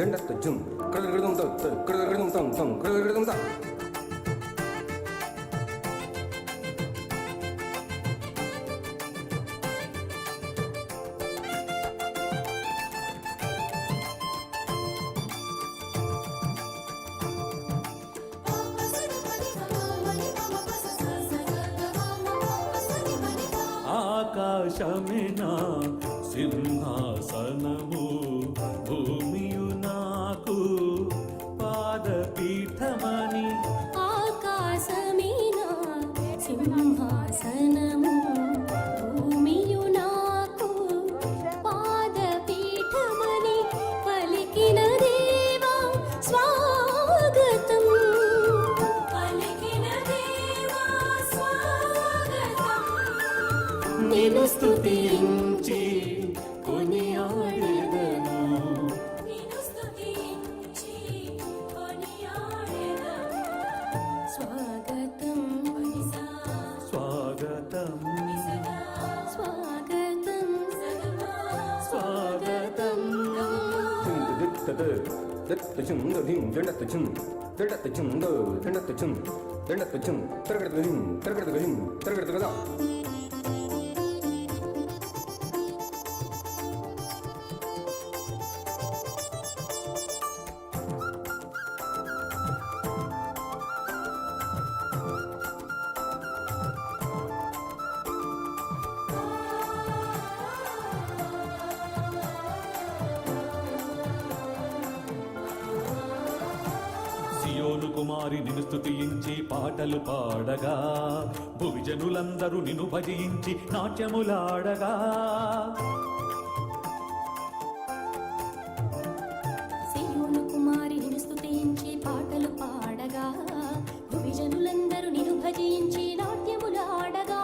దండత్తుం కృదృదం తత్ కృదృదం తం తం కృదృదం త ఆకాశమినా సింహాసనము భూమియు నాకు పాదపీఠమని ఆకాశమీనా సింహాసనము భూమియు నాకు పాదపీఠమని పలికిన దేవా స్వాగతం పలికిన దేవా స్వాగతం నిన్ను స్తుతించి కొనియాడెదను నిన్ను స్తుతించి కొనియాడెదను స్వాగతం స్వాగతం స్వాగతం స్వాగతం దత్తచుం దధిం దండత్తుం దండత్తుం దండత్తుం దండత్తుం తరగడదగిం తరగడదగిం తరగడదగదా సియోను కుమారి నిన్ను స్తుతించి పాటలు పాడగా భువిజనులందరూ నిన్ను భజించి నాట్యములాడగా సియోను కుమారి నిన్ను స్తుతించి పాటలు పాడగా భువిజనులందరూ నిన్ను భజించి నాట్యములాడగా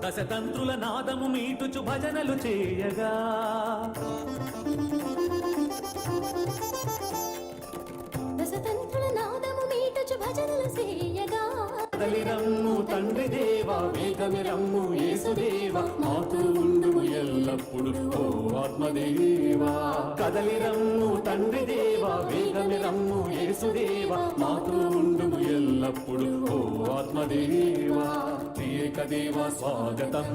దశతంత్రుల నాదము మీటుచు భజనలు చేయగా దశతంత్రుల నాదము మీటుచు భజనలు చేయగా కదలిరమ్ము తండ్రి దేవా వేగమిరమ్ము యేసుదేవా మాతో ఉండుము ఎల్లప్పుడు ఓ ఆత్మదేవా కదలిరమ్ము తండ్రి దేవా వేగమిరమ్ము యేసుదేవా మాతో ఉండుము ఎల్లప్పుడు ఓ ఆత్మదేవా ఏకదేవా స్వాగతం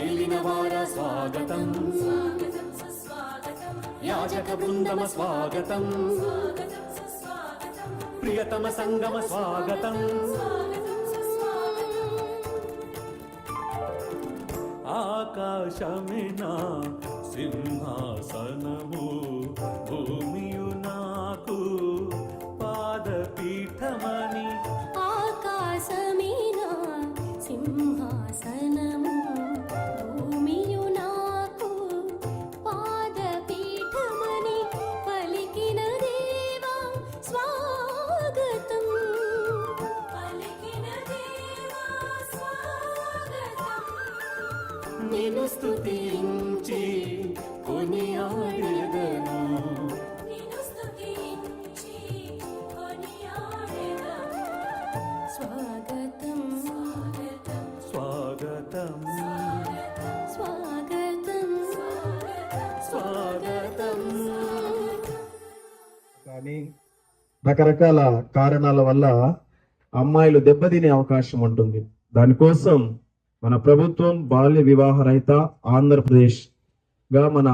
ఏలినవార స్వాగతం యాజక బృందమ స్వాగతం ప్రియతమ సంగమ స్వాగతం ఆకాశమినా సింహాసనము భూమియు నాకు పాదపీఠమని ఆకాశమీనా సింహాసనము భూమియు నాకు పాదపీఠమని పలికిన దేవా స్వాగతం పలికిన దేవా స్వాగతం నిన్ను స్తుతించి కొనియాడెదను నిన్ను స్తుతించి కొనియాడెదను స్వాగతం స్వాగతం స్వాగతం స్వాగతం కానీ రకరకాల కారణాల వల్ల అమ్మాయిలు దెబ్బతినే అవకాశం ఉంటుంది. దానికోసం మన ప్రభుత్వం బాల్య వివాహ రహిత ఆంధ్రప్రదేశ్ గా మన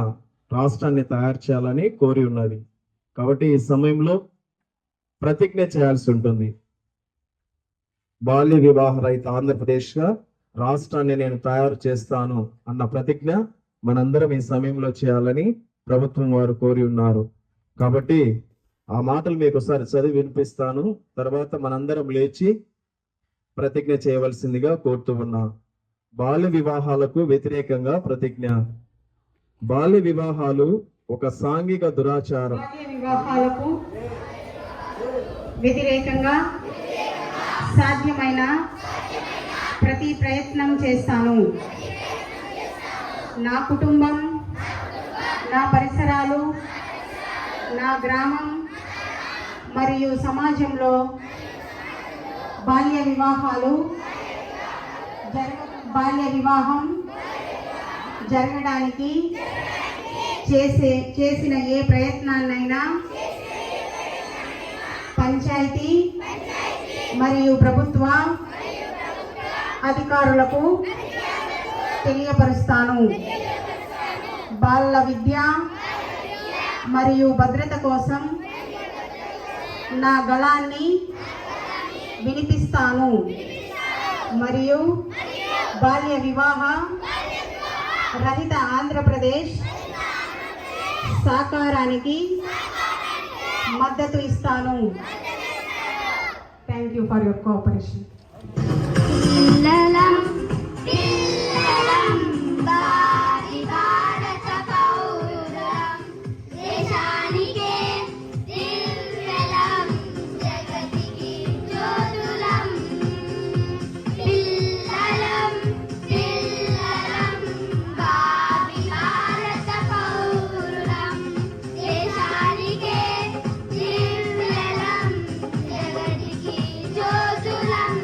రాష్ట్రాన్ని తయారు చేయాలని కోరి ఉన్నది. కాబట్టి ఈ సమయంలో ప్రతిజ్ఞ చేయాల్సి ఉంటుంది. బాల్య వివాహ రహిత ఆంధ్రప్రదేశ్ గా రాష్ట్రాన్ని నేను తయారు చేస్తాను అన్న ప్రతిజ్ఞ మనందరం ఈ సమయంలో చేయాలని ప్రభుత్వం వారు కోరి ఉన్నారు. కాబట్టి ఆ మాటలు మీకు ఒకసారి చదివి వినిపిస్తాను. తర్వాత మనందరం లేచి ప్రతిజ్ఞ చేయవలసిందిగా కోరుతూ ఉన్నా. బాల్య వివాహాలకు వ్యతిరేకంగా ప్రతిజ్ఞ. బాల్య వివాహాలు ఒక సాంఘిక దురాచారం. బాల్య వివాహాలకు వ్యతిరేకంగా సాధ్యమైన ప్రతి ప్రయత్నం చేస్తాను. నా కుటుంబం, నా పరిసరాలు, నా గ్రామం మరియు సమాజంలో బాల్య వివాహం జరగడానికి చేసిన ఏ ప్రయత్నాన్నైనా పంచాయతీ మరియు ప్రభుత్వ అధికారులకు తెలియపరుస్తాను. బాలల విద్య మరియు భద్రత కోసం నా గళాన్ని వినిపిస్తాను మరియు బాల్య వివాహ రహిత ఆంధ్రప్రదేశ్ సాకారానికి మద్దతు ఇస్తాను. Thank you for your cooperation. పిల్లలం పిల్లలం భావి భారత పౌరులం దేశానికే దివ్యలం జగతికి జ్యోతులం. పిల్లలం పిల్లలం భావి భారత పౌరులం దేశానికే దివ్యలం జగతికి జ్యోతులం.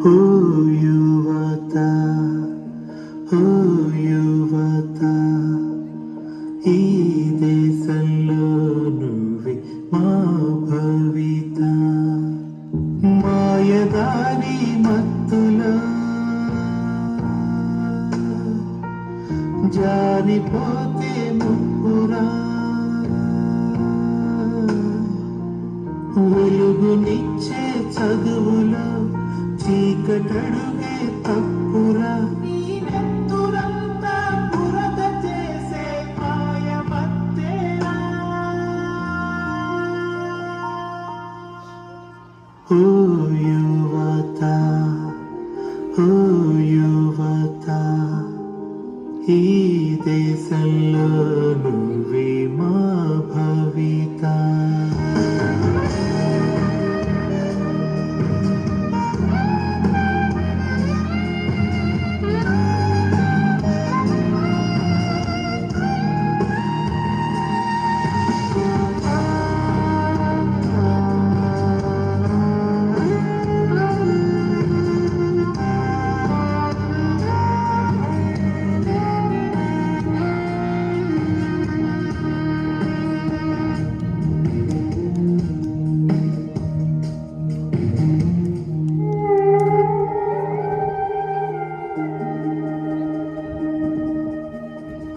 ఓ యువత, ఓ యువత, ఈ దేశంలో నువ్వే మా భవిత. మాయదారి మత్తులో జారిపోతే ముప్పురా, వెలుగునిచ్చే చదువులో చీకటడుగే తప్పురా. నీ నెత్తురంతా బురద చేసే మాయమత్తేరా. ఓ యువత, ఓ యువత, ఈ దేశంలో నువ్వే మా భవిత.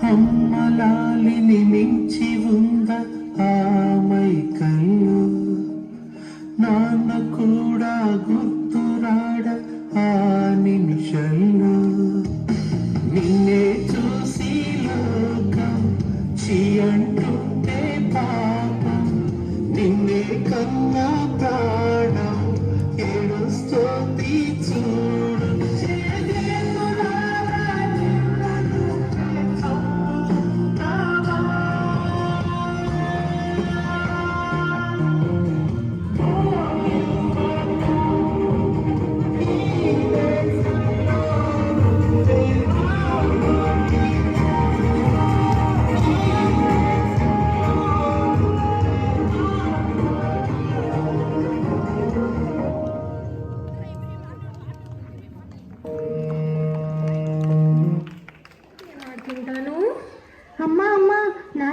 అమ్మలాలిని మించి ఉంద ఆమైకల్లు, నాన్న కూడా గుర్తురాడ ఆ నిమిషంలో. నిన్నే చూసి లోకం చీ అంటుంటే పాపం, నిన్నే కన్నా ప్రాణం ఏడుస్తోంది చూడు.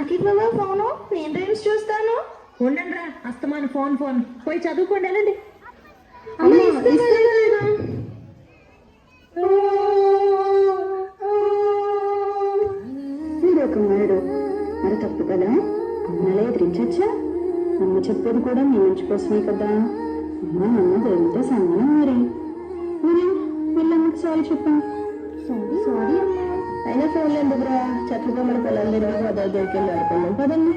నాకు ఇవ్వవా ఫోను, నేను రీల్స్ చూస్తాను. ఉండండి రా, అస్తమాను ఫోన్ ఫోన్ పోయి చదువుకోండి వెళ్ళండి. అమ్మ, ఇస్తాను. మీరు ఒక మేడు మరి తప్పు కదా, అమ్మలా ఎదిరించచ్చా? అమ్మ చెప్పేది కూడా మీ మంచి కోసమే కదా. అమ్మ అమ్మ దేవుడితో సమానం. మరి మీరు వీళ్ళమ్మకి సారీ చెప్పండి. సారీ అమ్మ. అయినా ఫోన్లు ఎందుకురా, చక్కగా మన పిల్లలు రోజు అదే దొరికెళ్ళి ఆడుకోలేం పదండి.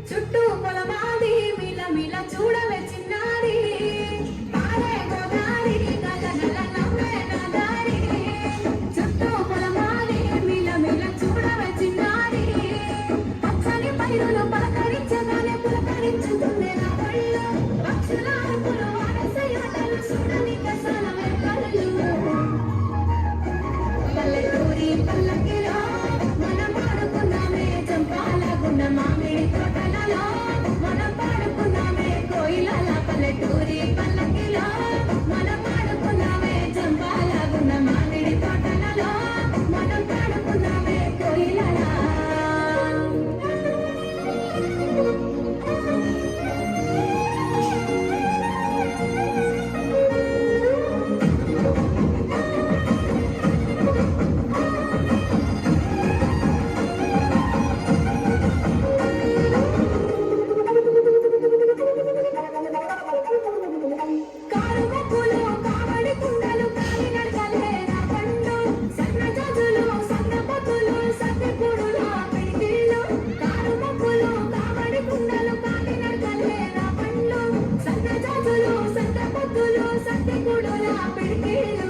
చుట్టూ పొలమాది మిల మిల చూడవే చిన్నారి. పారే గోదారి గల గల నవ్వే నా దారి. చుట్టూ పొలమాది మిల మిల చూడవే చిన్నారి. పచ్చని పైరులు పలకరించగానే పులకరించుతుండే నా కళ్ళు. పక్షుల అరుపులు వాడసయ్యాటలు చూడని కసాలవే కళ్ళు. పల్లెటూరి పల్లకిలో మనం పాడుకున్నామే చంపాల గున్న మామిడి తోటలలో. మనం పాడుకున్నామే కోయిలల పల్లెటూరి పల్లకిలో. మనం పాడుకున్నామే చంపాల గున్న మామిడి తోటలలో. మనం పాడుకున్నామే కోయిలల. కారుమబ్బులు కావడి కుండలు కాలినడకలే నా పండు. సన్నజాజులు సన్నపొద్దులు సత్తిపూడుల పిడికిళ్ళు. కారుమబ్బులు కావడి కుండలు కాలినడకలే నా పండు. సన్నజాజులు సన్నపొద్దులు సత్తిపూడుల పిడికిళ్ళు.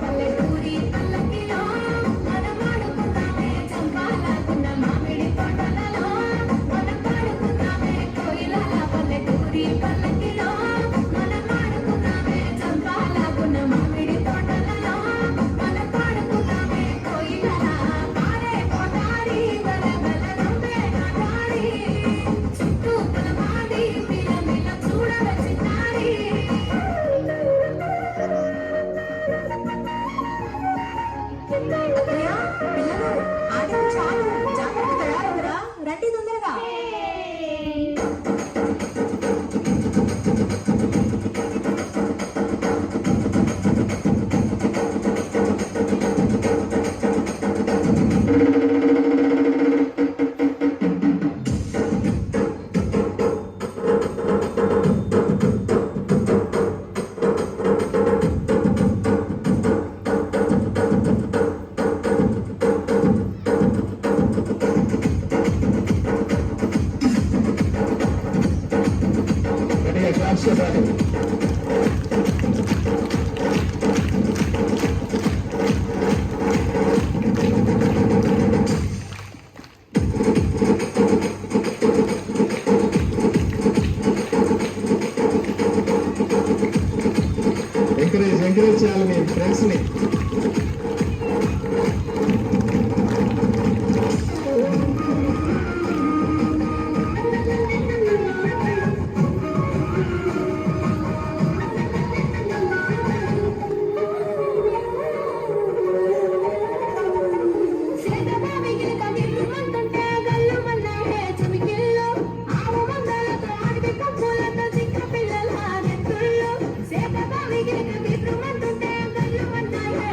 పల్లెటూరి పల్లకిలో మనం ఆడుకున్నామే చంపాల గున్న మామిడి తోటలలో. మనం పాడుకున్నామే కోయిలల పల్లెటూరి పల్లకిలో. మనం ఆడుకున్నామే చంపాల గున్న మామిడి తోటలలో. మనం పాడుకున్నామే కోయిలల. పారే కోటారి గల గల నవ్వే నా దారి. చుట్టూ పొలమాది మిల మిల చూడవే చిన్నారి. పిల్లలు ఆటలు చాలు, జాగ్రత్త తయారవురా, రండి తొందరగా. గట్టిగా క్లాప్స్ చెప్పాలి. ఎంకరేజ్ చేయాలి మీ ఫ్రెండ్స్ ని. సేద బావి గిలక బిడ్రు మంటుంటే గల్లు మన్నాయే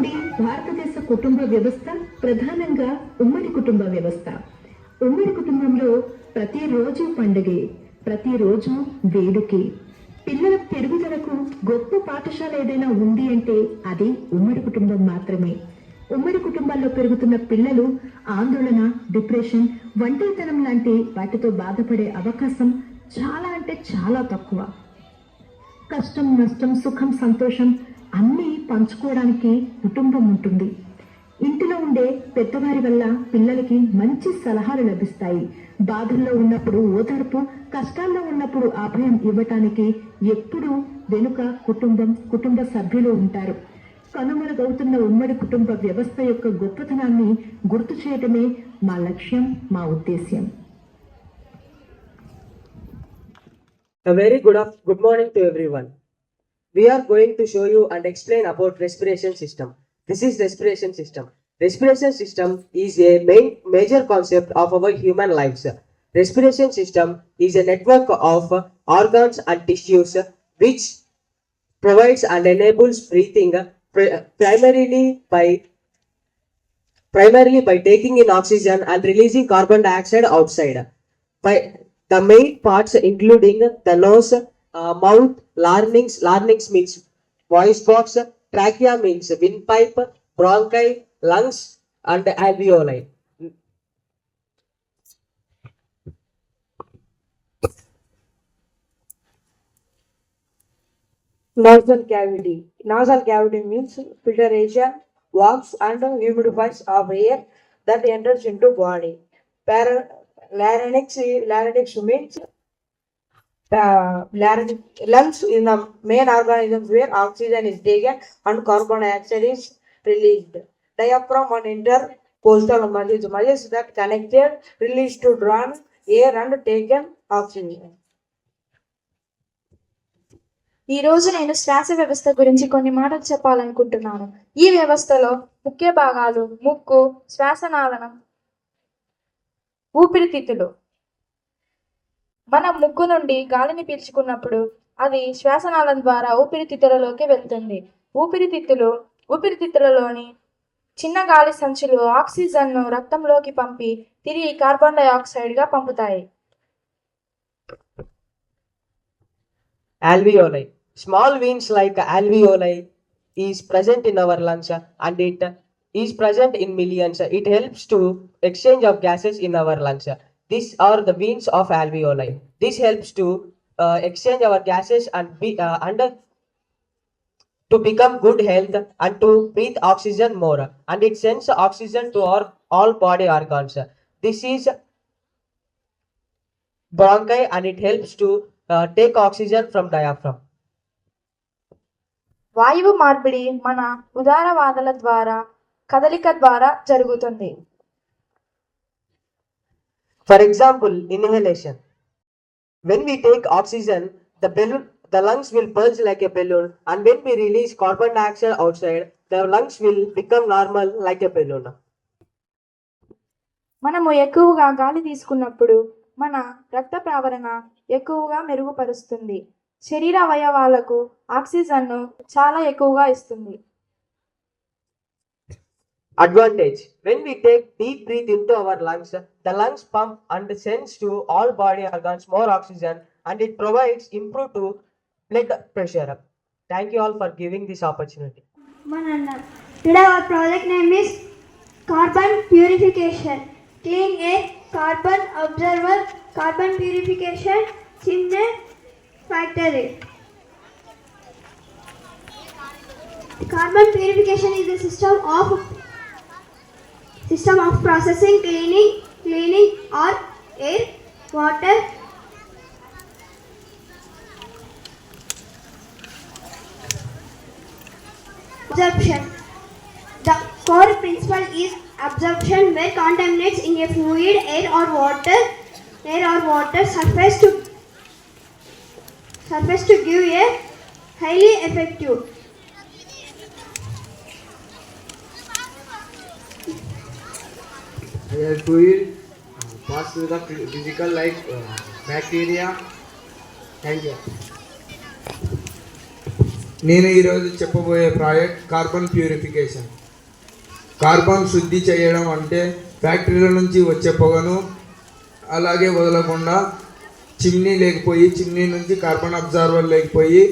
నుండి భారతదేశ కుటుంబ వ్యవస్థ ప్రధానంగా ఉమ్మడి కుటుంబ వ్యవస్థ. ఉమ్మడి కుటుంబంలో ప్రతిరోజు పండుగే, ప్రతిరోజు వేడుకే. పిల్లల పెరుగుదలకు గొప్ప పాఠశాల ఏదైనా ఉంది అంటే అది ఉమ్మడి కుటుంబం మాత్రమే. ఉమ్మడి కుటుంబాల్లో పెరుగుతున్న పిల్లలు ఆందోళన, డిప్రెషన్, ఒంటరితనం లాంటి వాటితో బాధపడే అవకాశం చాలా అంటే చాలా తక్కువ. కష్టం, నష్టం, సుఖం, సంతోషం అన్నీ పంచుకోవడానికి కుటుంబం ఉంటుంది. ఇంటిలో ఉండే పెద్దవారి వల్ల పిల్లలకి మంచి సలహాలు లభిస్తాయి. బాధల్లో ఉన్నప్పుడు ఓదార్పు, కష్టాల్లో ఉన్నప్పుడు అభయం ఇవ్వటానికి ఎప్పుడూ వెనుక కుటుంబ సభ్యులు ఉంటారు. కనుమరుగవుతున్న ఉమ్మడి కుటుంబ వ్యవస్థ యొక్క గొప్పతనాన్ని గుర్తు చేయటమే మా లక్ష్యం, మా ఉద్దేశ్యం. A very good morning to everyone. We are going to show you and explain about respiration system. This is respiration system. Respiration system is a major concept of our human lives. Respiration system is a network of organs and tissues which provides and enables breathing primarily by taking in oxygen and releasing carbon dioxide outside. By the main parts including the nose, mouth, larynx means voice box, trachea means windpipe, bronchi, lungs and alveoli. Nasal cavity. Nasal cavity means filtration, walks and humidifies of air that enters into body. Larynx means lungs in the main organisms where oxygen is taken and carbon dioxide is released. Diaphragm and intercostal muscles that connected release to drawn air and taken oxygen. ఈ రోజు నేను శ్వాస వ్యవస్థ గురించి కొన్ని మాటలు చెప్పాలనుకుంటున్నాను. ఈ వ్యవస్థలో ముఖ్య భాగాలు ముక్కు, శ్వాసనాళనం, ఊపిరితిత్తులు. మనం ముక్కు నుండి గాలిని పీల్చుకున్నప్పుడు అది శ్వాసనాళం ద్వారా ఊపిరితిత్తులలోకి వెళ్తుంది. ఊపిరితిత్తులలోని చిన్న గాలి సంచులు ఆక్సిజన్ను రక్తంలోకి పంపి తిరిగి carbon డైఆక్సైడ్గా పంపుతాయి. Alveoli. Small veins like alveoli is present in our lungs and it is present in millions. It helps to exchange of gases in our lungs. These are the veins of alveoli. This helps to exchange our gases and to become good health and to breathe oxygen more. And it sends oxygen to all body organs. This is bronchi and it helps to take oxygen from diaphragm. వాయువు మార్పిడి మన ఉదారవాదాల ద్వారా కదలిక ద్వారా జరుగుతుంది. For example, inhalation. When we take oxygen, the lungs will bulge like a balloon, and when we release carbon dioxide outside, the lungs will become normal like a balloon. మనము ఎక్కువగా గాలి తీసుకున్నప్పుడు మన రక్త ప్రవరణ ఎక్కువగా మెరుగుపరుస్తుంది. శరీర అవయవాలకు ఆక్సిజన్ను చాలా ఎక్కువగా ఇస్తుంది. Advantage. When we take deep breath into our lungs, the lungs pump and sends to all body organs more oxygen and it provides improved blood pressure. Thank you all for giving this opportunity. Today our project name is Carbon Purification. Clean air, carbon observer, carbon purification, chimney factory. Carbon purification is a system of processing, cleaning or air, water, absorption. The core principle is absorption, where contaminants in a fluid, air or water surface to give a highly effective. Fluid pass through the physical like bacteria. Thank you. నేను ఈరోజు చెప్పబోయే project carbon purification. Carbon శుద్ధి చేయడం అంటే ఫ్యాక్టరీల నుంచి వచ్చే పొగను అలాగే వదలకుండా చిమ్నీ లేకపోయి చిమ్నీ నుంచి కార్బన్ అబ్జార్వర్ లేకపోయి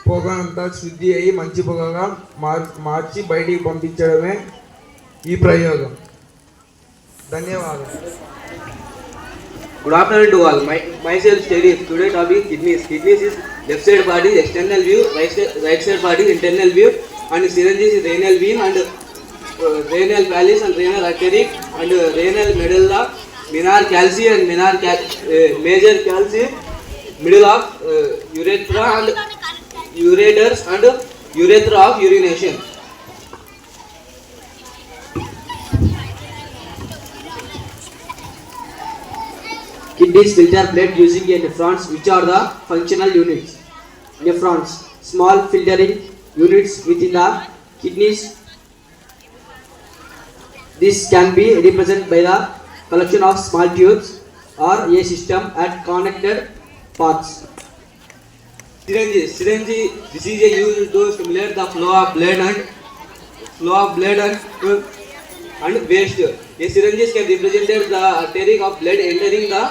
పొగ అంతా శుద్ధి అయ్యి మంచి పొగగా మార్చి బయటికి పంపించడమే ఈ ప్రయోగం. ధన్యవాదాలు. Good afternoon to all. Myself Steady. Today topic kidneys. Kidneys is left side body external view, right side body internal view, and syringes is renal vein and renal vallis and renal artery and renal medulla, minar calci and major calci, middle of urethra and ureters and urethra of urination. Kidneys filter blood using a nephrons, which are the functional units. Nephrons, small filtering units within the kidneys. This can be represented by the collection of small tubes or a system at connected paths. Syringe. This is a used to stimulate the flow of blood and waste. A syringe can represent the artery of blood entering the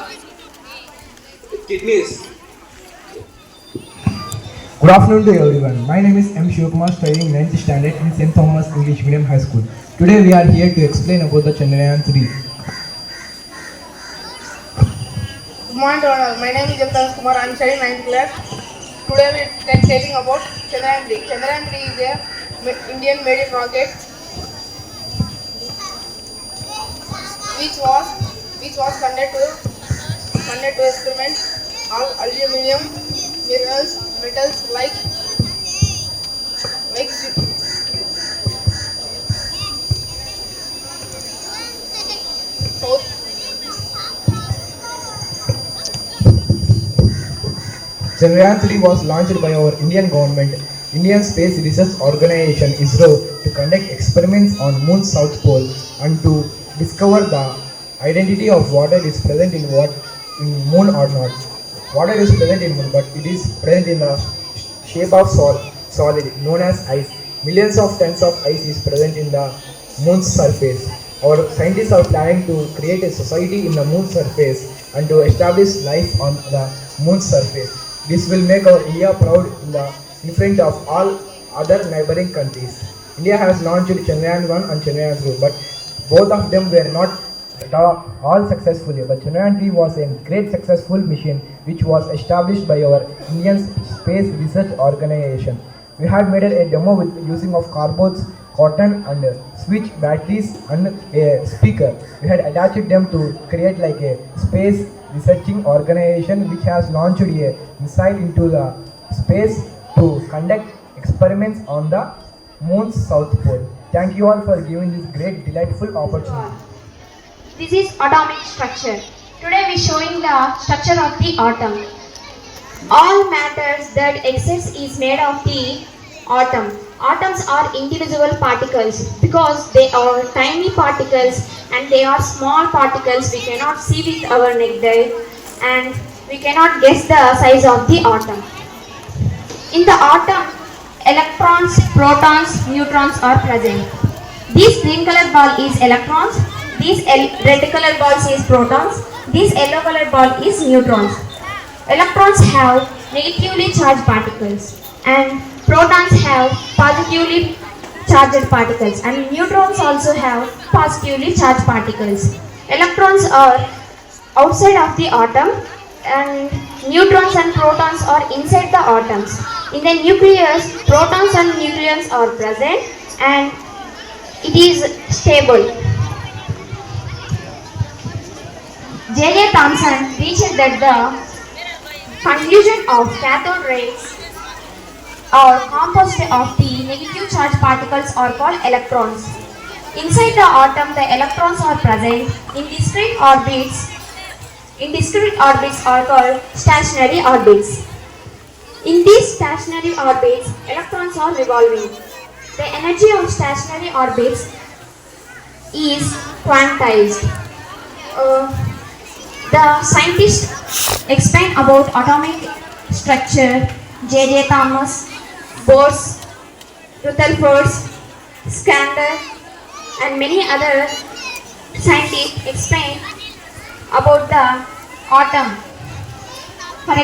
kidneys. Good afternoon to everyone. My name is M. Shivakumar, studying 9th standard in St. Thomas English Medium High School. Today we are here to explain about the Chandrayaan 3. Good morning to all. My name is Jagdish Kumar. I am studying 9th class. Today we are telling about Chandrayaan 3. Chandrayaan 3 is a Indian made rocket which was conducted to experiment all aluminium metals like south. Chandrayaan 3 was launched by our Indian government, Indian Space Research Organization (ISRO), to conduct experiments on Moon's south pole and to discover the identity of water is present in Moon or not. Water is present in Moon, but it is present in the shape of solid known as ice. Millions of tons of ice is present in the Moon's surface. Our scientists are planning to create a society in the Moon's surface and to establish life on the Moon's surface. This will make our India proud in front of all other neighboring countries. India has launched Chandrayaan 1 and Chandrayaan 2, but both of them were not all successfully. But Chandrayaan 3 was a great successful mission which was established by our Indian Space Research Organization. We had made a demo with using of cardboards, cotton and switch batteries and a speaker. We had attached them to create like a space researching organization which has launched a missile into the space to conduct experiments on the Moon's south pole. Thank you all for giving this great delightful opportunity. This is atomic structure. Today we showing the structure of the atom. All matters that exists is made of the atom. Atoms are indivisible particles because they are tiny particles and they are small particles we cannot see with our naked eye and we cannot guess the size of the atom. In the atom, electrons, protons, neutrons are present. This green color ball is electrons, this red color ball is protons, this yellow color ball is neutrons. Electrons have negatively charged particles and protons have positively charged particles and neutrons also have positively charged particles. Electrons are outside of the atom and neutrons and protons are inside the atoms. In the nucleus, protons and neutrons are present and it is stable. J.J. Thomson reached that the conclusion of cathode rays are composed of the negative charge particles are called electrons. Inside the atom, the electrons are present in discrete orbits. In discrete orbits are called stationary orbits. In these stationary orbits, electrons are revolving. The energy of stationary orbits is quantized. The scientists explain about atomic structure. J.J. Bose, Rutherford, Skander, and many other scientists explain about the atom. For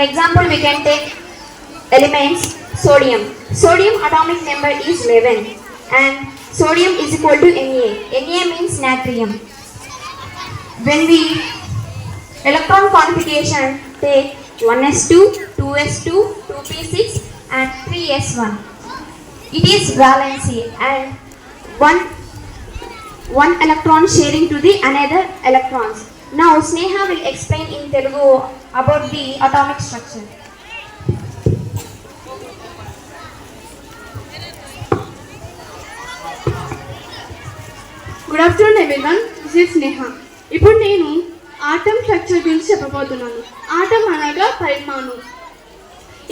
example, we can take elements sodium. Sodium atomic number is 11 and sodium is equal to Na. Na means natrium. When we electron configuration take 1s2, 2s2, 2p6 and 3s1. It is valency and one electron sharing to the another electrons. Now Sneha will explain in Telugu about the atomic structure. Good afternoon everyone, this is Sneha. ఇప్పుడు నేను atom structure గురించి చెప్పబోతున్నాను. Atom అనగా పరమాణు.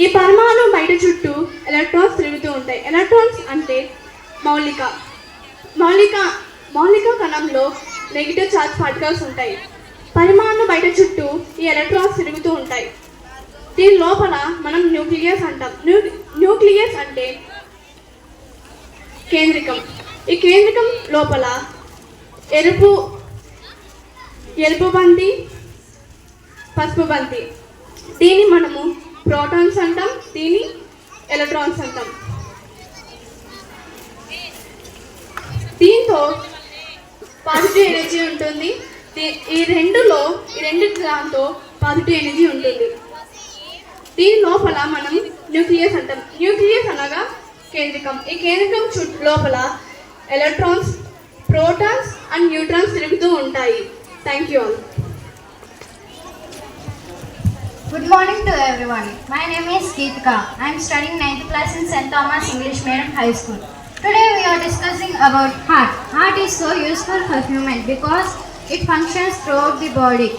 ఈ పరమాణు బయట చుట్టూ ఎలక్ట్రాన్స్ తిరుగుతూ ఉంటాయి. ఎలక్ట్రాన్స్ అంటే మౌలిక కణంలో నెగిటివ్ చార్జ్ పార్టికల్స్ ఉంటాయి. పరమాణు బయట చుట్టూ ఈ ఎలక్ట్రాన్స్ తిరుగుతూ ఉంటాయి. దీని లోపల మనం న్యూక్లియస్ అంటాం. న్యూక్లియస్ అంటే కేంద్రకం. ఈ కేంద్రకం లోపల ఎరుపు బంతి, పసుపు బంతి. దీన్ని మనము ప్రోటాన్స్ అంటాం, దీన్ని ఎలక్ట్రాన్స్ అంటాం. దీంతో పాజిటివ్ ఎనర్జీ ఉంటుంది. ఈ రెండు దాంతో పాజిటివ్ ఎనర్జీ ఉంటుంది. దీని లోపల మనం న్యూక్లియస్ అంటాం. న్యూక్లియస్ అనగా కేంద్రకం. ఈ కేంద్రకం లోపల ఎలక్ట్రాన్స్, ప్రోటాన్స్ అండ్ న్యూట్రాన్స్ తిరుగుతూ ఉంటాయి. Thank you all. Good morning to everyone. My name is Geetika. I am studying 9th class in St. Thomas English Medium High School. Today we are discussing about heart. Heart is so useful for human because it functions throughout the body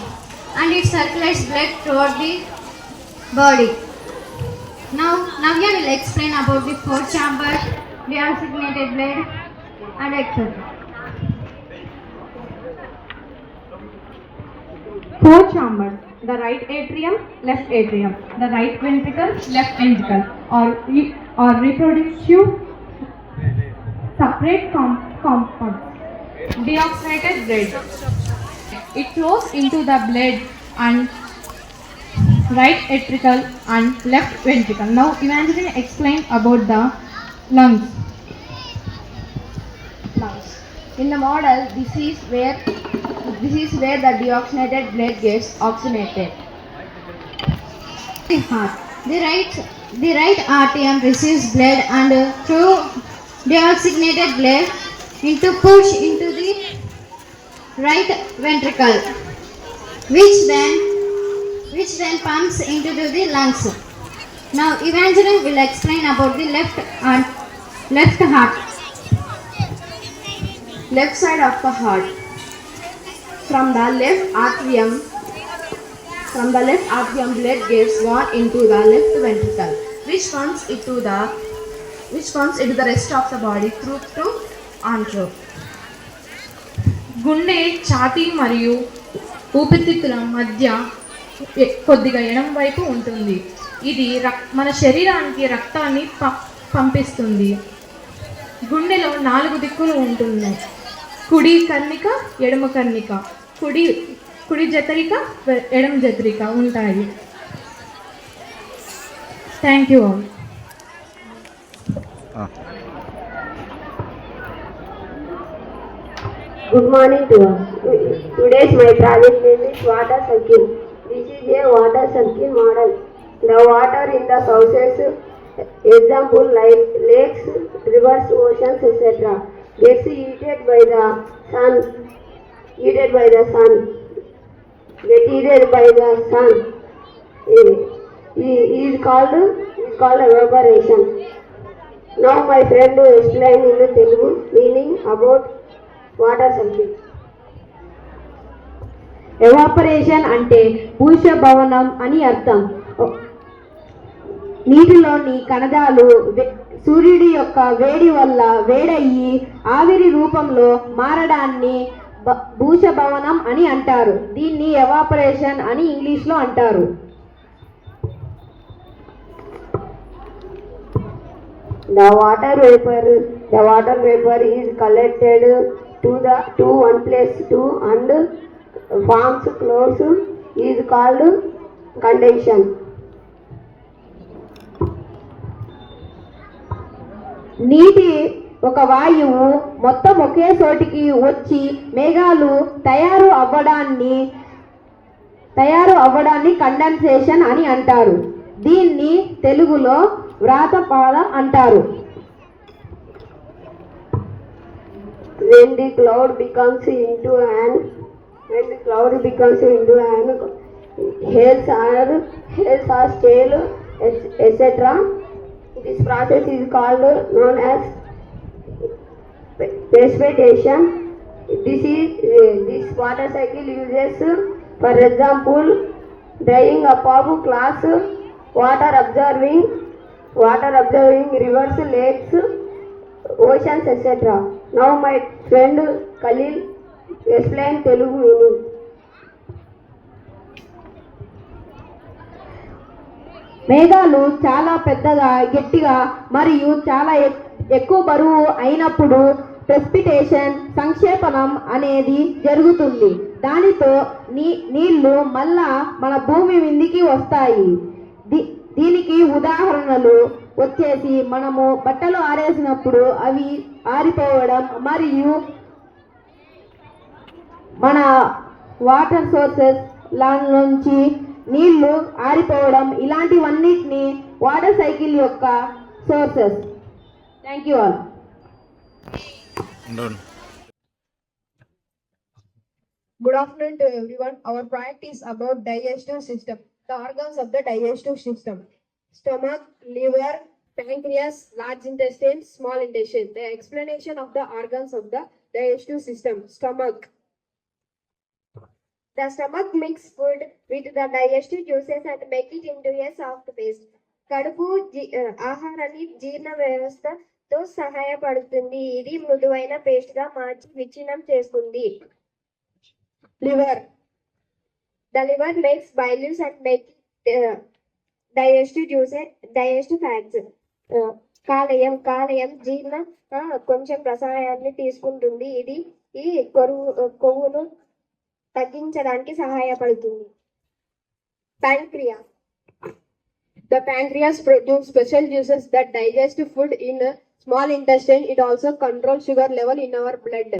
and it circulates blood throughout the body. Now Navya will explain about the four chambers, deoxygenated blood and etc. Four chambers: the right atrium, left atrium, the right ventricle, left ventricle, or reproductive separate compounds. Deoxygenated blood. It flows into the blood and right atrial and left ventricle. Now Evangeline explain about the lungs. In the model, this is where the deoxygenated blood gets oxygenated. The heart. The right atrium receives blood and through deoxygenated blood push into the right ventricle, which then pumps into the lungs. Now Evangeline will explain about the left heart. Left side of the heart. From the left atrium, blood gets gone into the left ventricle, which pumps into the rest of the body through to antro. గుండె, ఛాతీ మరియు ఊపిరితిత్తుల మధ్య కొద్దిగా ఎడమ వైపు ఉంటుంది. ఇది మన శరీరానికి రక్తాన్ని పంపిస్తుంది. గుండెలో 4 దిక్కులు ఉంటున్నాయి: కుడి కర్ణిక, ఎడమ కర్ణిక, కుడి జఠరిక, ఎడమ జఠరిక ఉంటాయి. Thank you all. Good morning to all. Today's my project name is water circle. This is a water circle model. The water in the sources, example like lakes, rivers, oceans, etc., gets heated by the sun. Is called evaporation. Now my friend will explain in the Telugu meaning about water circle. Evaporation అంటే భూషభవనం అని అర్థం. నీటిలోని కణజాలు సూర్యుడి యొక్క వేడి వల్ల వేడయ్యి ఆవిరి రూపంలో మారడాన్ని భూషభవనం అని అంటారు. దీన్ని ఎవాపరేషన్ అని ఇంగ్లీష్లో అంటారు. The water vapor is collected to one place and forms clouds is called condensation. నీటి ఒక వాయువు మొత్తం ఒకే చోటికి వచ్చి మేఘాలు తయారు అవ్వడాన్ని కండెన్సేషన్ అని అంటారు. దీన్ని తెలుగులో వ్రాతపాత అంటారు. When the cloud becomes into an hails or scale, etc. This process is known as precipitation. This water cycle uses, for example, drying up of clouds, water absorbing rivers, lakes, oceans, etc. Now my friend Khalil explain Telugu meaning. మేఘాలు చాలా పెద్దగా, గట్టిగా మరియు చాలా ఎక్కువ బరువు అయినప్పుడు precipitation, సంక్షేపణం అనేది జరుగుతుంది. దానితో నీళ్లు మళ్ళా మన భూమి మీదికి వస్తాయి. దీనికి ఉదాహరణలు వచ్చేసి మనము బట్టలు ఆరేసినప్పుడు అవి ఆరిపోవడం మరియు మన వాటర్ సోర్సెస్ నుంచి నీళ్లు ఆరిపోవడం, ఇలాంటివన్నిటిని వాటర్ సైకిల్ యొక్క sources. Thank you all. Good afternoon to everyone. Our project is about digestive system. The organs of the digestive system: stomach, liver, pancreas, large intestine, small intestine. The explanation of the organs of the digestive system. Stomach. The stomach mixes food with the digestive juices and make it into a soft paste. కడుపు ఆహారాన్ని జీర్ణ వ్యవస్థతో సహాయపడుతుంది. ఇది మృదువైన paste గా మార్చి విచ్ఛిన్నం చేస్తుంది. Liver. The liver makes biles and makes digestive fats. కాలేయం జీర్ణ కొంచెం రసాయనాన్ని తీసుకుంటుంది. ఇది ఈ కొవ్వును తగ్గించడానికి సహాయపడుతుంది. Pancreas. The pancreas produces special juices that digest food in a small intestine. It also controls sugar level in our blood.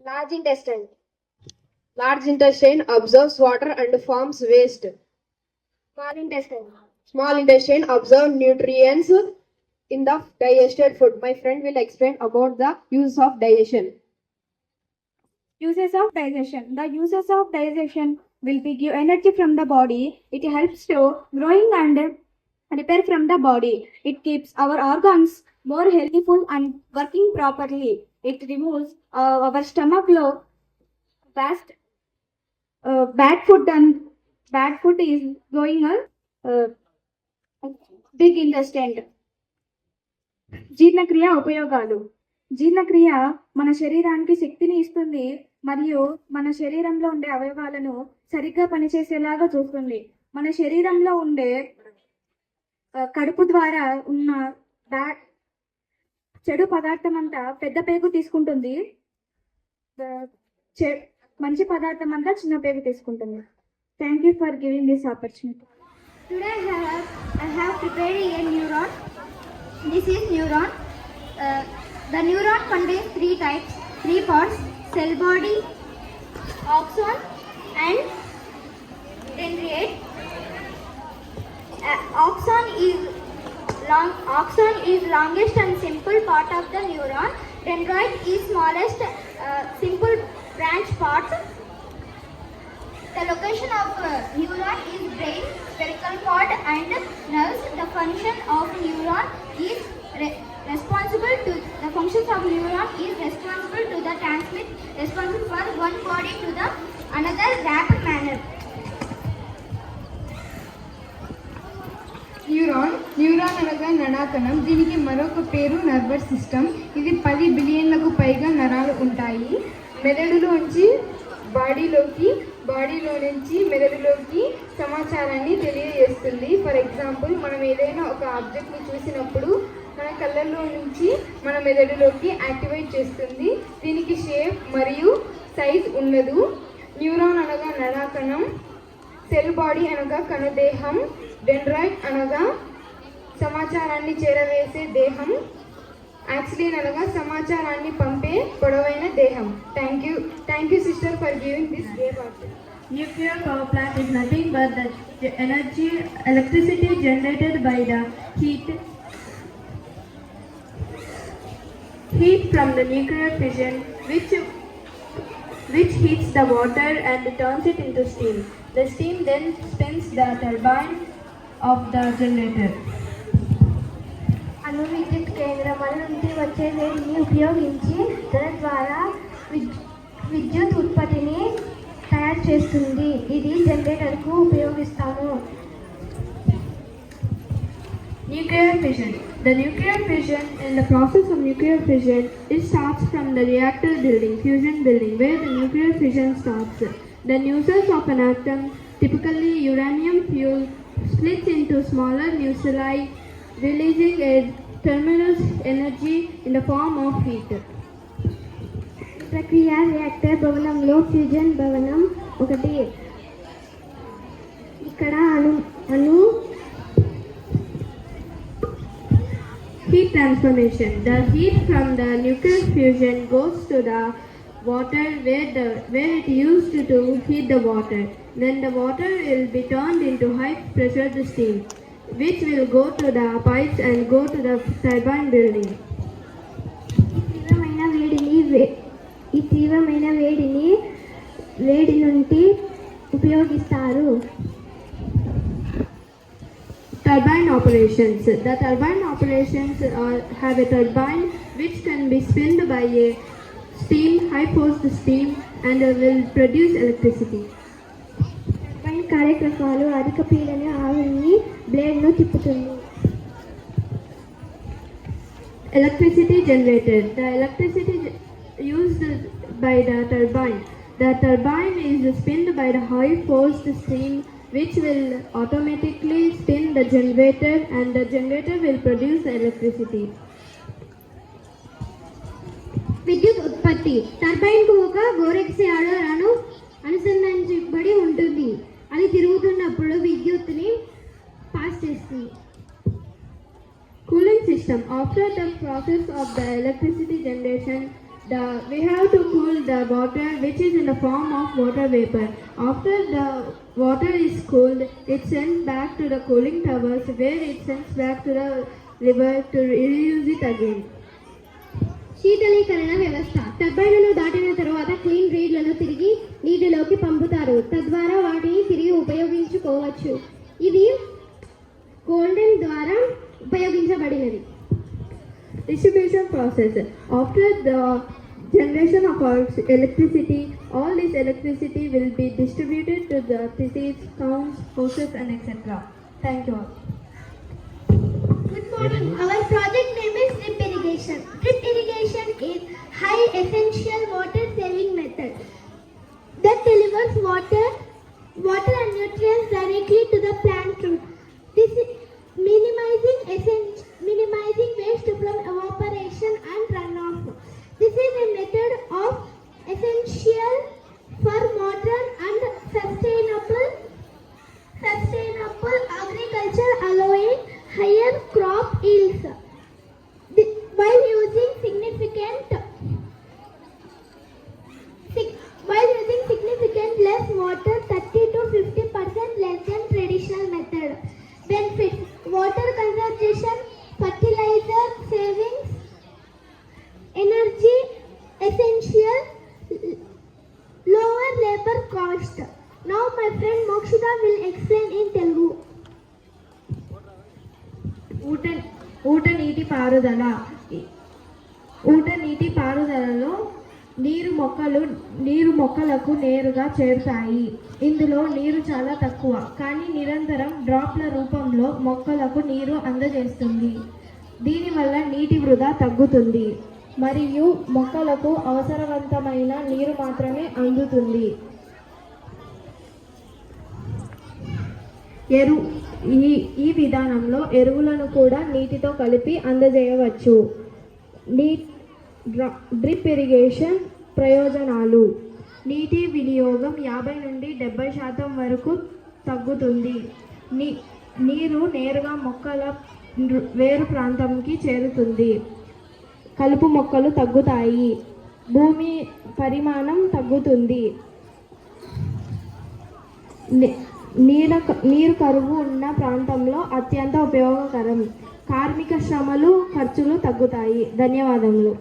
Large intestine. Large intestine absorbs water and forms waste. Small intestine absorbs nutrients in the digested food. My friend will explain about the uses of digestion. Uses of digestion. The uses of digestion will be give energy from the body. It helps to growing and repair from the body. It keeps our organs more healthful and working properly. It removes our stomach low bad food is going big intestine. జీర్ణక్రియ ఉపయోగాలు. జీర్ణక్రియ మన శరీరానికి శక్తిని ఇస్తుంది మరియు మన శరీరంలో ఉండే అవయవాలను సరిగ్గా పనిచేసేలాగా చూస్తుంది. మన శరీరంలో ఉండే కడుపు ద్వారా ఉన్న చెడు పదార్థం అంతా పెద్ద పేగు తీసుకుంటుంది, మంచి పదార్థం అంతా చిన్న పేగు తీసుకుంటుంది. Thank you for giving this opportunity. Today I have prepared a neuron. This is neuron. The neuron contains three parts: cell body, axon, and dendrite. Axon is longest and simple part of the neuron. Dendrite is smallest simple branch part. The location of neuron is brain, spinal cord, and nerves. The function of neuron is responsible to the transmit responsible for one body to the another rapid manner. Neuron అనగా నడాకణం. దీనికి మరొక పేరు nervous system. ఇది 10 బిలియన్లకు పైగా నరాలు ఉంటాయి. మెదడులోంచి బాడీలో నుంచి మెదడులోకి సమాచారాన్ని తెలియజేస్తుంది. ఫర్ ఎగ్జాంపుల్, మనం ఏదైనా ఒక ఆబ్జెక్ట్ని చూసినప్పుడు మన కళ్ళల్లో నుంచి మన మెదడులోకి యాక్టివేట్ చేస్తుంది. దీనికి షేప్ మరియు సైజ్ ఉండదు. న్యూరాన్ అనగా నరాకణం, సెల్ బాడీ అనగా కణదేహం, డెండ్రైట్ అనగా సమాచారాన్ని చేరవేసే దేహం, యాక్సిలిన్ అనగా సమాచారాన్ని పంపే పొడవైన దేహం. Thank you sister for giving this great article. Nuclear power plant is nothing but the electricity generated by the heat from the nuclear fission, which heats the water and turns it into steam. The steam then spins the turbine of the generator. అణు విద్యుత్ కేంద్రముల నుండి వచ్చే వేడిని ఉపయోగించి దాని ద్వారా విద్యుత్ ఉత్పత్తిని తయారు చేస్తుంది. ఇది జనరేటర్కు ఉపయోగిస్తాము. Nuclear fission. The nuclear fission, in the process of nuclear fission, it starts from the reactor building, fusion building, where the nuclear fission starts. The nucleus of an atom, typically uranium fuel, splits into smaller nuclei, releasing a terminal energy in the form of heat. ప్రక్రియ reactor భవనంలో fusion భవనం ఒకటి. ఇక్కడ అణు Heat transformation. The heat from the nuclear fusion goes to the water where it used to heat the water. Then the water will be turned into high pressure steam, which will go to the pipes and go to the turbine building. ఈ తీవ్రమైన వేడి నుండి ఉపయోగిస్తారు. Turbine operations. The turbine operations have a turbine which can be spinned by a steam, high force steam, and will produce electricity. Turbine కార్యకలాపాలు అధిక పీడన ఆవిరిని బ్లేడ్ను తిప్పుతుంది. Electricity generated. The electricity used by the turbine. The turbine is spinned by the high force steam, which will automatically spin the generator, and the generator will produce the electricity. విద్యుత్ ఉత్పత్తి. టర్బైన్కు ఒక గోరెక్స్ ఆధారాలు అనుసంధానించబడి ఉంటుంది. అది తిరుగుతున్నప్పుడు విద్యుత్తుని పాస్ చేస్తుంది. Cooling system. After the process of the electricity generation, we have to cool the water, which is in the form of water vapor. After the water is cooled, it sends back to the cooling towers, where it sends back to the river to reuse it again. శీతలీకరణ వ్యవస్థ. టర్బైన్లను దాటిన తరువాత clean రీడ్లను తిరిగి నీటిలోకి పంపుతారు. తద్వారా వాటిని తిరిగి ఉపయోగించుకోవచ్చు. ఇది కోల్డెన్ ద్వారా ఉపయోగించబడినది. Distribution process. After the generation of our electricity, all this electricity will be distributed to the cities, towns, houses, and etc. Thank you all. Good morning. Our project name is drip irrigation. Drip irrigation is high essential water saving method that delivers water and nutrients directly to the plant root. This is minimizing waste from evaporation and runoff. This is a method of essential for modern and sustainable agriculture, allowing higher crop yields while using significant less water, 30 to 50% less than traditional method. Benefits: water conservation, fertilizer savings, energy essential, lower labor cost. Now my friend Mokshita will explain in Telugu. ఊట నీటి పారుదలలో నీరు మొక్కలకు నేరుగా చేరుతాయి. ఇందులో నీరు చాలా తక్కువ, కానీ నిరంతరం డ్రాప్ల రూపంలో మొక్కలకు నీరు అందజేస్తుంది. దీనివల్ల నీటి వృధా తగ్గుతుంది మరియు మొక్కలకు అవసరవంతమైన నీరు మాత్రమే అందుతుంది. ఈ విధానంలో ఎరువులను కూడా నీటితో కలిపి అందజేయవచ్చు. డ్రిప్ ఇరిగేషన్ ప్రయోజనాలు: నీటి వినియోగం 50 నుండి 70% వరకు తగ్గుతుంది. నీరు నేరుగా మొక్కల వేరు ప్రాంతంకి చేరుతుంది. కలుపు మొక్కలు తగ్గుతాయి. భూమి పరిమాణం తగ్గుతుంది. నీరు కరువు ఉన్న ప్రాంతంలో అత్యంత ఉపయోగకరం. కార్మిక శ్రమలు ఖర్చులు తగ్గుతాయి. ధన్యవాదములు.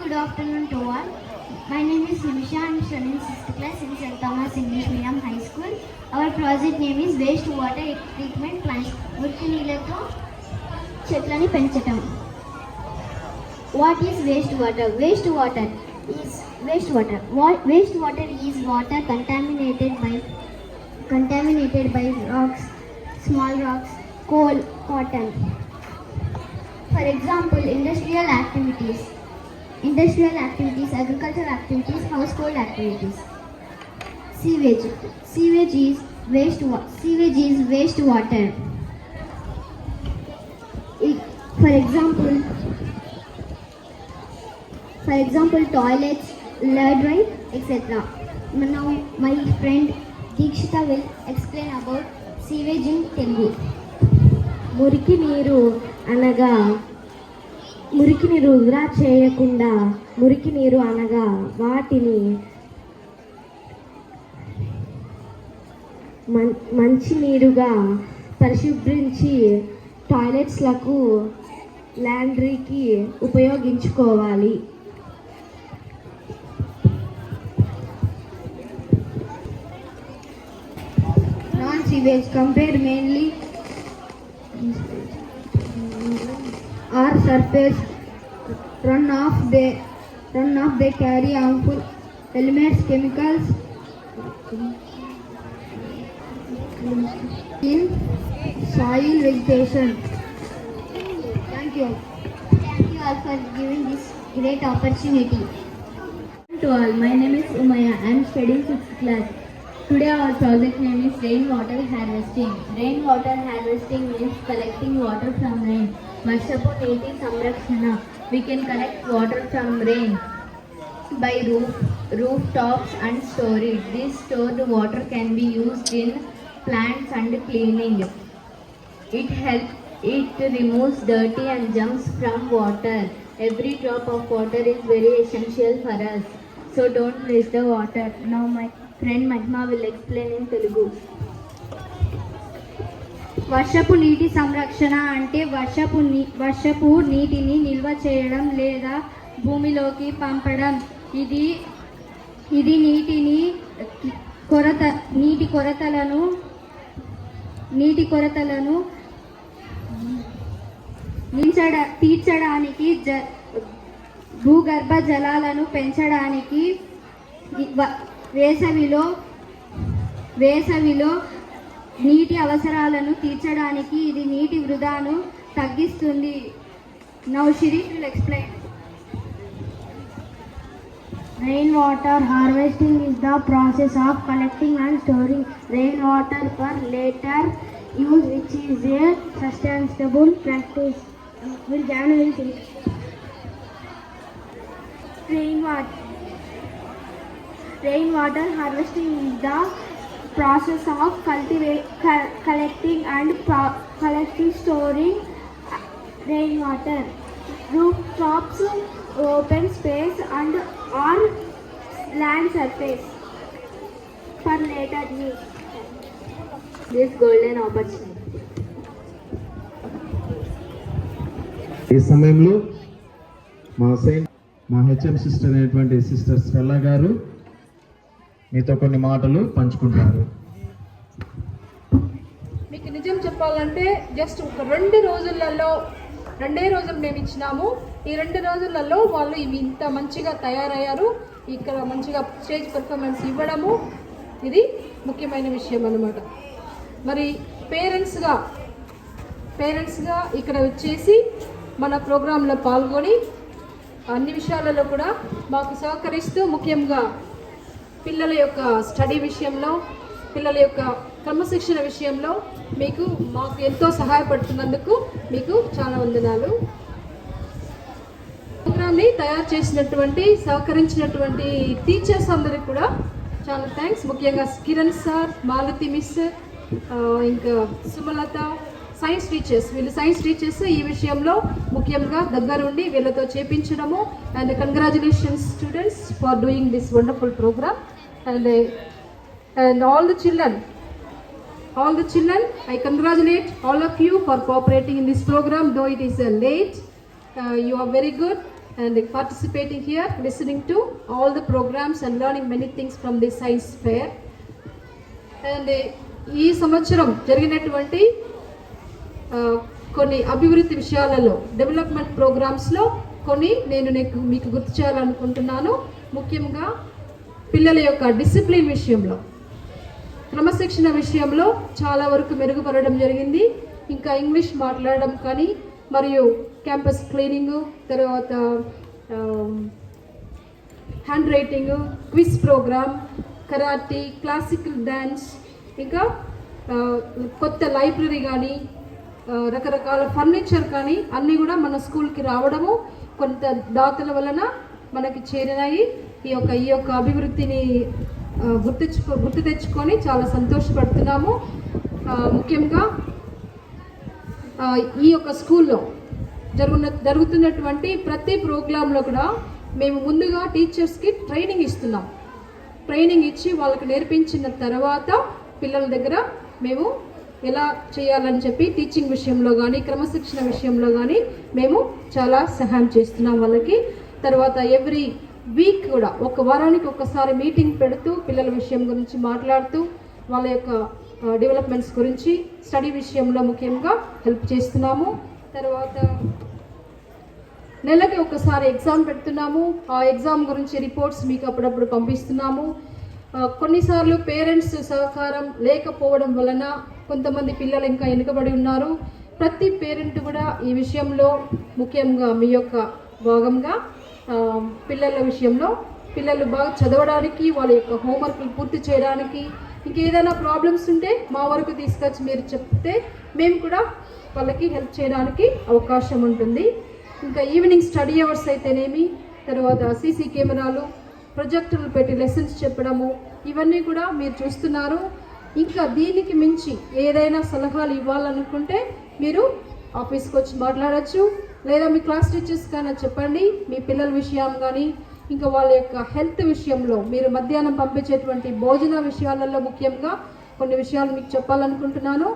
Good afternoon to all. My name is Simisha. I am studying 6th class in St. Thomas English Medium High School. Our project name is Waste Water Treatment Plants. మురికి నీళ్ళతో చెట్లని పెంచటం. What is waste water? Waste water is water contaminated by rocks, small rocks, coal, cotton. For example, industrial activities, agricultural activities, household activities. Sewage is waste water. For example, toilets, lead pipe, etc. Now my friend Deekshita will explain about sewage in Telugu. మురికి నీరు అనగా మురికి నీరు వృధా చేయకుండా, మురికి నీరు అనగా వాటిని మంచి నీరుగా పరిశుభ్రించి టాయిలెట్స్లకు, లాండ్రీకి ఉపయోగించుకోవాలి. Non-sewage compared mainly are surface runoff. They carry harmful elements, chemicals in soil, vegetation. Thank you all for giving this great opportunity. To all, my name is Umaya. I am studying 6th class. Today our project name is rainwater harvesting. Rainwater harvesting means collecting water from rain. Varshapu Niti Samrakshana. We can collect water from rain by rooftops and store it. This stored water can be used in plants and cleaning. It removes dirty and germs from water. Every drop of water is very essential for us. So don't waste the water. Now my friend Mahima will explain in Telugu. వర్షపు నీటి సంరక్షణ అంటే వర్షపు నీటిని నిల్వ చేయడం లేదా భూమిలోకి పంపడం. ఇది నీటి కొరతలను తీర్చడానికి, భూగర్భ జలాలను పెంచడానికి, వేసవిలో నీటి అవసరాలను తీర్చడానికి ఇది నీటి వృధాను తగ్గిస్తుంది. Now Shirish will explain. Rainwater harvesting is the process of collecting and storing rainwater for later use, which is a sustainable practice. Rainwater harvesting is the process of collecting and storing rainwater. Rooftops, open space and on land surface for later use. This golden opportunity. ఈ సమయంలో మా HM sister అయినటువంటి sister Stella గారు మీతో కొన్ని మాటలు పంచుకుంటారు. మీకు నిజం చెప్పాలంటే జస్ట్ ఒక 2 రోజులలో మేము ఇచ్చినాము. ఈ 2 రోజులలో వాళ్ళు ఇవి ఇంత మంచిగా తయారయ్యారు. ఇక్కడ మంచిగా స్టేజ్ పెర్ఫార్మెన్స్ ఇవ్వడము ఇది ముఖ్యమైన విషయం అన్నమాట. మరి పేరెంట్స్గా ఇక్కడ వచ్చేసి మన ప్రోగ్రాంలో పాల్గొని అన్ని విషయాలలో కూడా మాకు సహకరిస్తూ ముఖ్యంగా పిల్లల యొక్క స్టడీ విషయంలో, పిల్లల యొక్క క్రమశిక్షణ విషయంలో మాకు ఎంతో సహాయపడుతున్నందుకు మీకు చాలా వందనాలు. ప్రోగ్రామ్ని తయారు చేసినటువంటి, సహకరించినటువంటి టీచర్స్ అందరికి కూడా చాలా థ్యాంక్స్. ముఖ్యంగా కిరణ్ సార్, మాలతి మిస్, ఇంకా సుమలత, సైన్స్ టీచర్స్, వీళ్ళు సైన్స్ టీచర్స్ ఈ విషయంలో ముఖ్యంగా దగ్గరుండి వీళ్ళతో చేపించడము. And congratulations students for doing this wonderful programme. And all the children, I congratulate all of you for cooperating in this program, though it is late. You are very good and participating here, listening to all the programs and learning many things from this science fair. And ఈ సంవత్సరం జరిగినటువంటి కొన్ని అభివృద్ధి విషయాలలో, development ప్రోగ్రామ్స్లో కొన్ని నేను మీకు గుర్తు చేయాలనుకుంటున్నాను. ముఖ్యంగా పిల్లల యొక్క డిసిప్లిన్ విషయంలో, క్రమశిక్షణ విషయంలో చాలా వరకు మెరుగుపడడం జరిగింది. ఇంకా ఇంగ్లీష్ మాట్లాడడం కానీ, మరియు క్యాంపస్ క్లీనింగు, తర్వాత handwriting, quiz programme, karate, classical dance, ఇంకా కొత్త లైబ్రరీ కానీ, రకరకాల ఫర్నిచర్ కానీ అన్నీ కూడా మన స్కూల్కి రావడము కొంత దాతల వలన మనకి చేరినాయి. ఈ యొక్క అభివృద్ధిని గుర్తు తెచ్చుకొని చాలా సంతోషపడుతున్నాము. ముఖ్యంగా ఈ యొక్క స్కూల్లో జరుగుతున్నటువంటి ప్రతి ప్రోగ్రాంలో కూడా మేము ముందుగా టీచర్స్కి ట్రైనింగ్ ఇస్తున్నాం. ట్రైనింగ్ ఇచ్చి వాళ్ళకి నేర్పించిన తర్వాత పిల్లల దగ్గర మేము ఎలా చేయాలని చెప్పి టీచింగ్ విషయంలో కానీ, క్రమశిక్షణ విషయంలో కానీ మేము చాలా సహాయం చేస్తున్నాం వాళ్ళకి. తర్వాత ఎవ్రీ వీక్ కూడా ఒక వారానికి ఒకసారి మీటింగ్ పెడుతూ పిల్లల విషయం గురించి మాట్లాడుతూ వాళ్ళ యొక్క డెవలప్మెంట్స్ గురించి, స్టడీ విషయంలో ముఖ్యంగా హెల్ప్ చేస్తున్నాము. తర్వాత నెలకి ఒకసారి ఎగ్జామ్ పెడుతున్నాము. ఆ ఎగ్జామ్ గురించి రిపోర్ట్స్ మీకు అప్పుడప్పుడు పంపిస్తున్నాము. కొన్నిసార్లు పేరెంట్స్ సహకారం లేకపోవడం వలన కొంతమంది పిల్లలు ఇంకా వెనుకబడి ఉన్నారు. ప్రతి పేరెంట్ కూడా ఈ విషయంలో ముఖ్యంగా మీ యొక్క భాగంగా పిల్లల విషయంలో, పిల్లలు బాగా చదవడానికి, వాళ్ళ యొక్క హోంవర్క్లు పూర్తి చేయడానికి, ఇంకేదైనా ప్రాబ్లమ్స్ ఉంటే మా వరకు తీసుకొచ్చి మీరు చెప్తే మేము కూడా వాళ్ళకి హెల్ప్ చేయడానికి అవకాశం ఉంటుంది. ఇంకా ఈవినింగ్ స్టడీ అవర్స్ అయితేనేమి, తర్వాత సీసీ కెమెరాలు, ప్రొజెక్టర్లు పెట్టి లెసన్స్ చెప్పడము, ఇవన్నీ కూడా మీరు చూస్తున్నారు. ఇంకా దీనికి మించి ఏదైనా సలహాలు ఇవ్వాలనుకుంటే మీరు ఆఫీస్కి వచ్చి మాట్లాడచ్చు, లేదా మీ క్లాస్ టీచర్స్ కానీ చెప్పండి. మీ పిల్లల విషయం కానీ, ఇంకా వాళ్ళ యొక్క హెల్త్ విషయంలో, మీరు మధ్యాహ్నం పంపించేటువంటి భోజన విషయాలలో ముఖ్యంగా కొన్ని విషయాలు మీకు చెప్పాలనుకుంటున్నాను.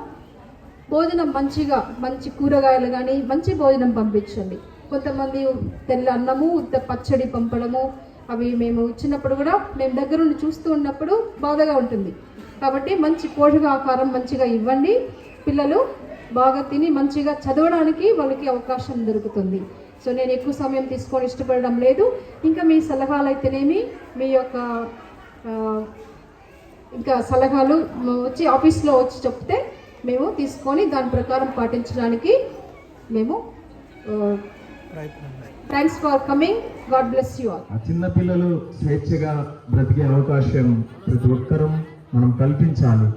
భోజనం మంచి కూరగాయలు కానీ మంచి భోజనం పంపించండి. కొంతమంది తెల్ల అన్నము, పచ్చడి పంపడము, అవి మేము ఇచ్చినప్పుడు కూడా మేము దగ్గరుండి చూస్తూ ఉన్నప్పుడు బాధగా ఉంటుంది. కాబట్టి మంచి పోషకాహారం మంచిగా ఇవ్వండి. పిల్లలు బాగా తిని మంచిగా చదవడానికి వాళ్ళకి అవకాశం దొరుకుతుంది. సో నేను ఎక్కువ సమయం తీసుకొని ఇష్టపడడం లేదు. ఇంకా మీ సలహాలు అయితేనేమి, మీ యొక్క ఇంకా సలహాలు వచ్చి ఆఫీస్లో వచ్చి చెప్తే మేము తీసుకొని దాని ప్రకారం పాటించడానికి మేము thanks for coming. God bless you all. చిన్న పిల్లలు స్వేచ్ఛగా బ్రతికే అవకాశం ప్రతి ఒక్కరూ మనం కల్పించాలి.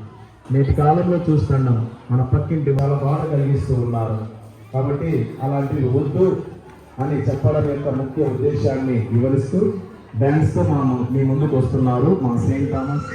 నేటి కాలంలో చూస్తున్నాం, మన పక్కింటి వాళ్ళ బాధ కలిగిస్తూ ఉన్నారు. కాబట్టి అలాంటివి వద్దు అని చెప్పడం యొక్క ముఖ్య ఉద్దేశాన్ని వివరిస్తూ డ్యాన్స్తో మీ ముందుకు వస్తున్నారు మా సెయింట్ థామస్.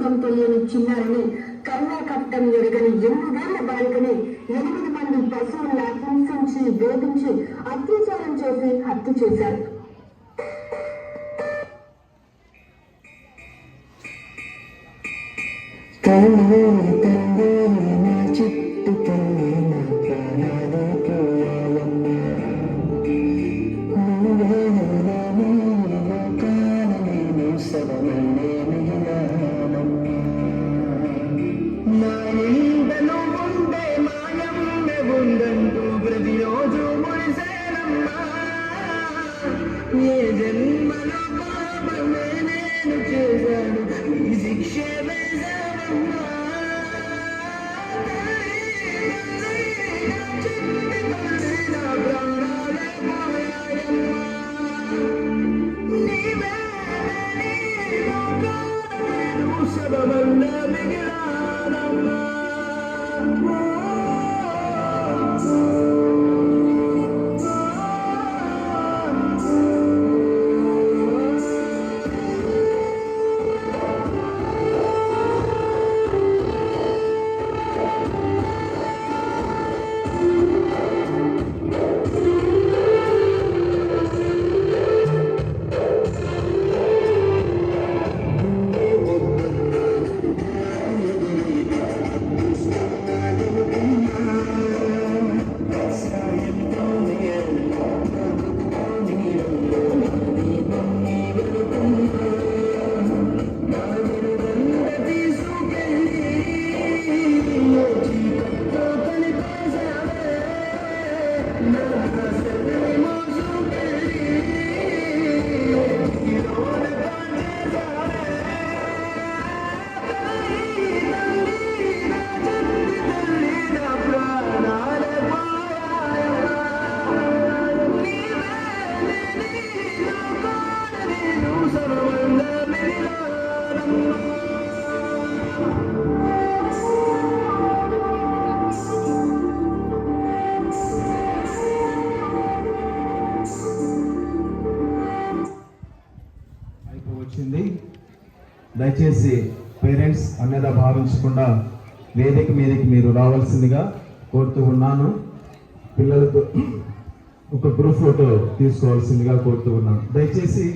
సుఖం తెలియని చిన్నారిని కన్నా కట్టం ఎరగని 8 బాలికని 8 మంది పశువుల హింసించి వేధించి అత్యాచారం చేసి హత్య చేశారు. దయచేసి పేరెంట్స్ అన్నదా భావించకుండా వేదిక మీదకి మీరు రావాల్సిందిగా కోరుతూ ఉన్నాను. పిల్లలతో ఒక గ్రూప్ ఫోటో తీసుకోవాల్సిందిగా కోరుతూ ఉన్నాను. దయచేసి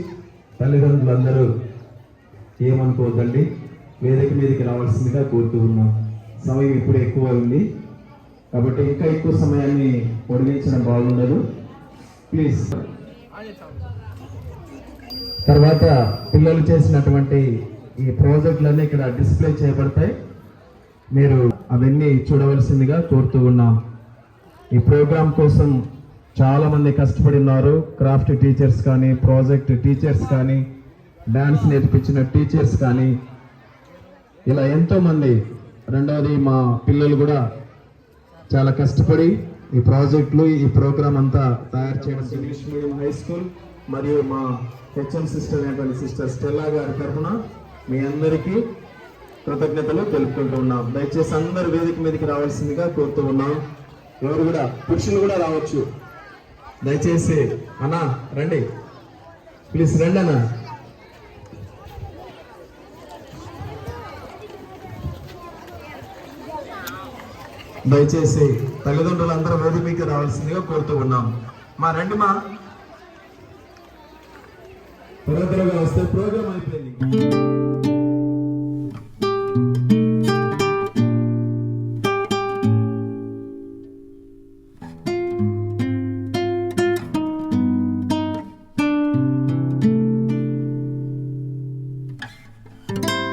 తల్లిదండ్రులందరూ ఏమనుకోవద్దండి, వేదిక మీదకి రావాల్సిందిగా కోరుతూ ఉన్నాను. సమయం ఇప్పుడు ఎక్కువ ఉంది కాబట్టి ఇంకా ఎక్కువ సమయాన్ని పొడిగించడం బాగుండదు. ప్లీజ్. తర్వాత పిల్లలు చేసినటువంటి ఈ ప్రాజెక్టులన్నీ ఇక్కడ డిస్ప్లే చేయబడతాయి, మీరు అవన్నీ చూడవలసిందిగా కోరుతూ ఉన్నాం. ఈ ప్రోగ్రాం కోసం చాలా మంది కష్టపడి ఉన్నారు. క్రాఫ్ట్ టీచర్స్ కానీ, ప్రాజెక్ట్ టీచర్స్ కానీ, డాన్స్ నేర్పించిన టీచర్స్ కానీ, ఇలా ఎంతో మంది. రెండవది మా పిల్లలు కూడా చాలా కష్టపడి ఈ ప్రాజెక్టులు ఈ ప్రోగ్రాం అంతా తయారు చేయడం. ఇంగ్లీష్ మీడియం హై స్కూల్ మరియు మా హెచ్ఎం సిస్టర్ అయినటువంటి సిస్టర్ స్టెల్లా గారి తరఫున మీ అందరికీ కృతజ్ఞతలు తెలుపుకుంటూ ఉన్నాం. దయచేసి అందరు వేదిక మీదకి రావాల్సిందిగా కోరుతూ ఉన్నాం. ఎవరు కూడా, పురుషులు కూడా రావచ్చు. దయచేసి అన్నా రండి, ప్లీజ్ రండి అన్న. దయచేసి తల్లిదండ్రులందరూ వేదిక మీదకి రావాల్సిందిగా కోరుతూ ఉన్నాం. మా రండి మా త్వరగా వస్తే ప్రోగ్రామ్ అయిపోయింది.